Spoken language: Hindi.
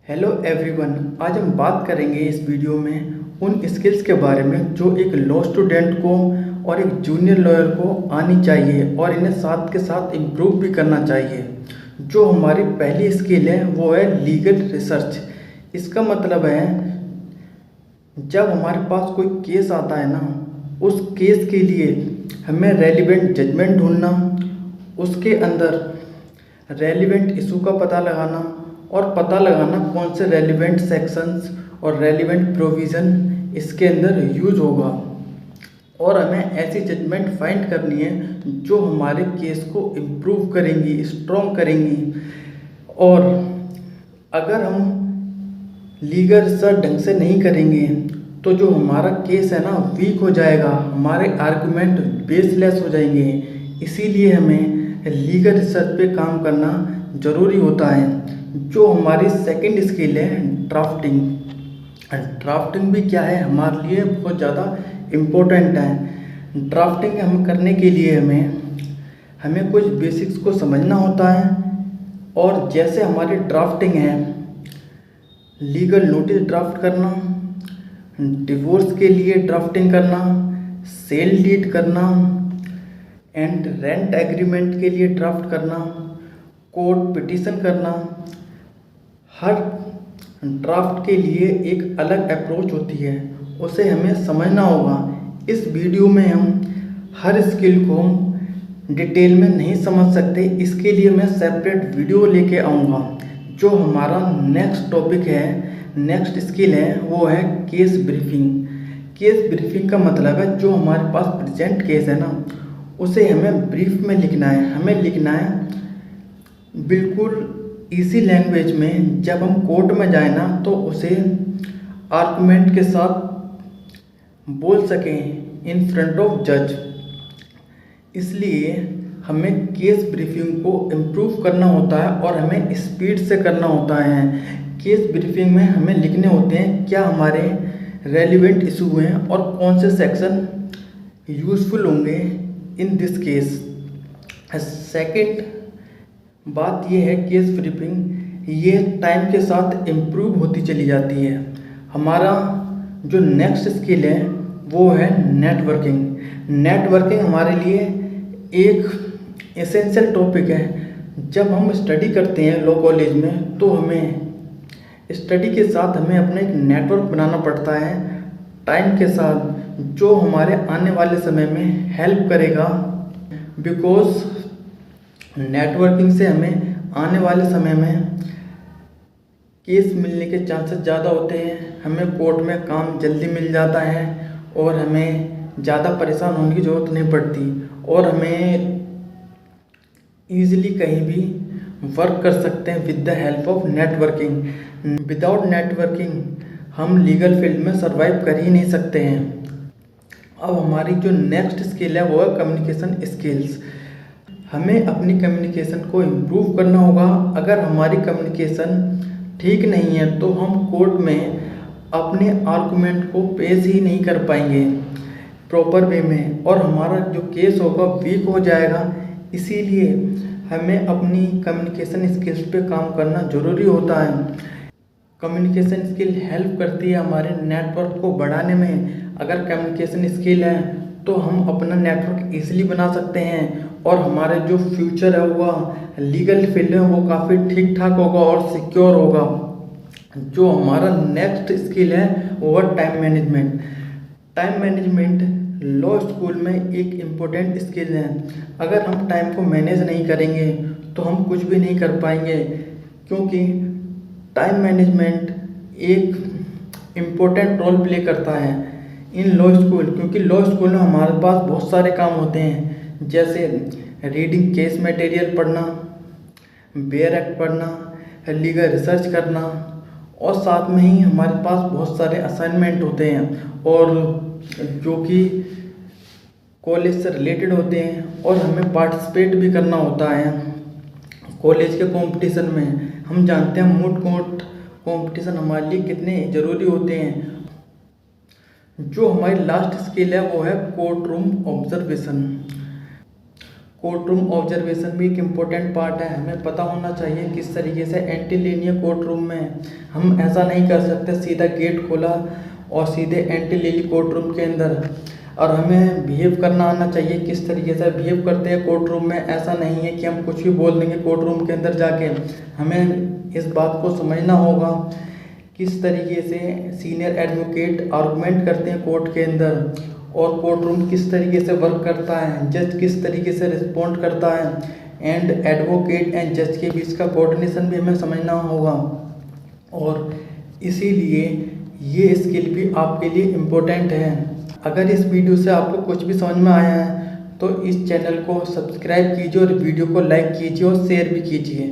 हेलो एवरीवन, आज हम बात करेंगे इस वीडियो में उन स्किल्स के बारे में जो एक लॉ स्टूडेंट को और एक जूनियर लॉयर को आनी चाहिए और इन्हें साथ के साथ इम्प्रूव भी करना चाहिए। जो हमारी पहली स्किल है वो है लीगल रिसर्च। इसका मतलब है जब हमारे पास कोई केस आता है ना, उस केस के लिए हमें रेलिवेंट जजमेंट ढूंढना, उसके अंदर रेलिवेंट इशू का पता लगाना और पता लगाना कौन से रेलिवेंट सेक्शंस और रेलिवेंट प्रोविज़न इसके अंदर यूज होगा। और हमें ऐसी जजमेंट फाइंड करनी है जो हमारे केस को इम्प्रूव करेंगी, स्ट्रॉन्ग करेंगी। और अगर हम लीगल रिसर्च ढंग से नहीं करेंगे तो जो हमारा केस है ना वीक हो जाएगा, हमारे आर्गुमेंट बेसलेस हो जाएंगे। इसीलिए हमें लीगल रिसर्च पे काम करना ज़रूरी होता है। जो हमारी सेकंड स्किल है ड्राफ्टिंग। ड्राफ्टिंग भी क्या है, हमारे लिए बहुत ज़्यादा इम्पोर्टेंट है। ड्राफ्टिंग हम करने के लिए हमें कुछ बेसिक्स को समझना होता है। और जैसे हमारी ड्राफ्टिंग है, लीगल नोटिस ड्राफ्ट करना, डिवोर्स के लिए ड्राफ्टिंग करना, सेल डीड करना एंड रेंट एग्रीमेंट के लिए ड्राफ्ट करना, कोर्ट पिटीशन करना, हर ड्राफ्ट के लिए एक अलग अप्रोच होती है, उसे हमें समझना होगा। इस वीडियो में हम हर स्किल को डिटेल में नहीं समझ सकते, इसके लिए मैं सेपरेट वीडियो लेके आऊँगा। जो हमारा नेक्स्ट टॉपिक है, नेक्स्ट स्किल है, वो है केस ब्रीफिंग। केस ब्रीफिंग का मतलब है जो हमारे पास प्रेजेंट केस है ना, उसे हमें ब्रीफ में लिखना है। हमें लिखना है बिल्कुल इसी लैंग्वेज में, जब हम कोर्ट में जाए ना तो उसे आर्गुमेंट के साथ बोल सकें इन फ्रंट ऑफ जज। इसलिए हमें केस ब्रीफिंग को इम्प्रूव करना होता है और हमें स्पीड से करना होता है। केस ब्रीफिंग में हमें लिखने होते हैं क्या हमारे रेलिवेंट इशू हैं और कौन से सेक्शन यूज़फुल होंगे इन दिस केस। सेकंड बात यह है केस ब्रीफिंग ये टाइम के साथ इम्प्रूव होती चली जाती है। हमारा जो नेक्स्ट स्किल है वो है नेटवर्किंग। नेटवर्किंग हमारे लिए एक एसेंशियल टॉपिक है। जब हम स्टडी करते हैं लॉ कॉलेज में तो हमें स्टडी के साथ हमें अपना एक नेटवर्क बनाना पड़ता है टाइम के साथ, जो हमारे आने वाले समय में हेल्प करेगा। बिकॉज नेटवर्किंग से हमें आने वाले समय में केस मिलने के चांसेस ज़्यादा होते हैं, हमें कोर्ट में काम जल्दी मिल जाता है और हमें ज़्यादा परेशान होने की ज़रूरत नहीं पड़ती और हमें ईज़िली कहीं भी वर्क कर सकते हैं with the help of networking. Without networking हम लीगल फील्ड में सर्वाइव कर ही नहीं सकते हैं। अब हमारी जो नेक्स्ट स्किल है वो है कम्युनिकेशन स्किल्स। हमें अपनी कम्युनिकेशन को इम्प्रूव करना होगा। अगर हमारी कम्युनिकेशन ठीक नहीं है तो हम कोर्ट में अपने आर्गुमेंट को पेश ही नहीं कर पाएंगे प्रॉपर वे में और हमारा जो केस होगा वीक हो जाएगा। इसीलिए हमें अपनी कम्युनिकेशन स्किल्स पे काम करना ज़रूरी होता है। कम्युनिकेशन स्किल हेल्प करती है हमारे नेटवर्क को बढ़ाने में। अगर कम्युनिकेशन स्किल है तो हम अपना नेटवर्क ईजिली बना सकते हैं और हमारे जो फ्यूचर है वह लीगल फील्ड है वो काफ़ी ठीक ठाक होगा और सिक्योर होगा। जो हमारा नेक्स्ट स्किल है वो है time management. Time management law school में एक इम्पोर्टेंट स्किल है। अगर हम टाइम को मैनेज नहीं करेंगे तो हम कुछ भी नहीं कर पाएंगे, क्योंकि टाइम मैनेजमेंट एक इम्पोर्टेंट रोल प्ले करता है इन लॉ स्कूल। क्योंकि लॉ स्कूल में हमारे पास बहुत सारे काम होते हैं, जैसे रीडिंग केस मटेरियल पढ़ना, बेयर एक्ट पढ़ना, लीगल रिसर्च करना और साथ में ही हमारे पास बहुत सारे असाइनमेंट होते हैं और जो कि कॉलेज से रिलेटेड होते हैं और हमें पार्टिसिपेट भी करना होता है कॉलेज के कंपटीशन में। हम जानते हैं मूड कोर्ट कंपटीशन हमारे लिए कितने ज़रूरी होते हैं। जो हमारी लास्ट स्किल है वो है court room observation. Court room observation भी एक इम्पोर्टेंट पार्ट है। हमें पता होना चाहिए किस तरीके से एंटी लेनी कोर्ट रूम में। हम ऐसा नहीं कर सकते सीधा गेट खोला और सीधे एंटी ले ली कोर्ट रूम के अंदर। और हमें बिहेव करना आना चाहिए, किस तरीके से बिहेव करते हैं कोर्ट रूम में। ऐसा नहीं है कि हम कुछ भी बोल देंगे कोर्ट रूम के अंदर जाके। हमें इस बात को समझना होगा किस तरीके से सीनियर एडवोकेट आर्गूमेंट करते हैं कोर्ट के अंदर, और कोर्ट रूम किस तरीके से वर्क करता है, जज किस तरीके से रिस्पॉन्ड करता है, एंड एडवोकेट एंड जज के बीच का कोऑर्डिनेशन भी हमें समझना होगा। और इसीलिए ये स्किल भी आपके लिए इम्पोर्टेंट है। अगर इस वीडियो से आपको कुछ भी समझ में आया है तो इस चैनल को सब्सक्राइब कीजिए और वीडियो को लाइक कीजिए और शेयर भी कीजिए।